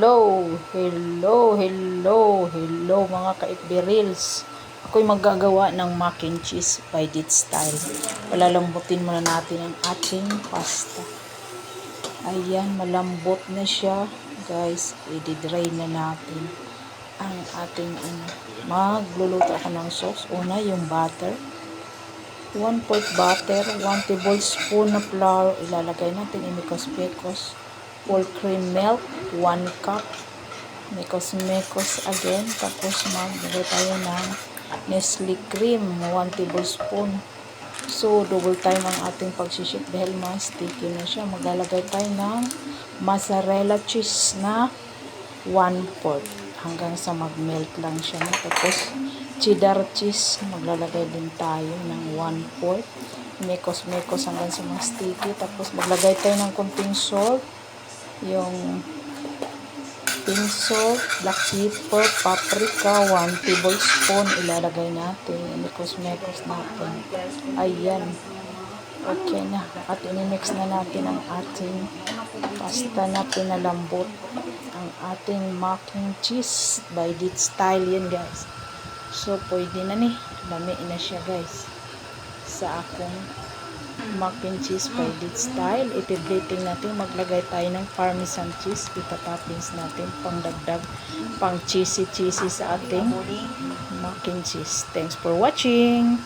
Hello mga ka-FB Reels. Ako'y maggagawa ng mac and cheese by Dit Style. Palalambutin muna natin ang ating pasta. Ayan, malambot na siya. Guys, i-dry na natin ang ating magluluto ako ng sauce. Una, yung butter. 1 quart butter, 1 tablespoon na flour. Ilalagay natin imikos-pekos. Full cream milk, 1 cup. Mekos-mekos again. Tapos maglagay tayo ng Nestle cream, 1 tablespoon. So, double time ang ating pagsiship dahil mas sticky na siya. Maglalagay tayo ng mozzarella cheese na 1/4 hanggang sa mag-melt lang siya. Tapos, cheddar cheese. Maglalagay din tayo ng 1/4. Mekos-mekos hanggang sa mas sticky. Tapos, maglagay tayo ng konting salt. Yung pink salt, black pepper, paprika, 1 tablespoon. Ilalagay natin. Mekos-mekos natin. Ayan. Okay na. At inimix na natin ang ating pasta na pinalambot. Ang ating mac and cheese by Dit Style yan, guys. So, pwede na ni. Lami na siya, guys. Sa akong mac and cheese by Dit Style. Ipibliting natin. Maglagay tayo ng parmesan cheese. Itatoppings natin. Pangdagdag. Pang cheesy sa ating mac and cheese. Thanks for watching.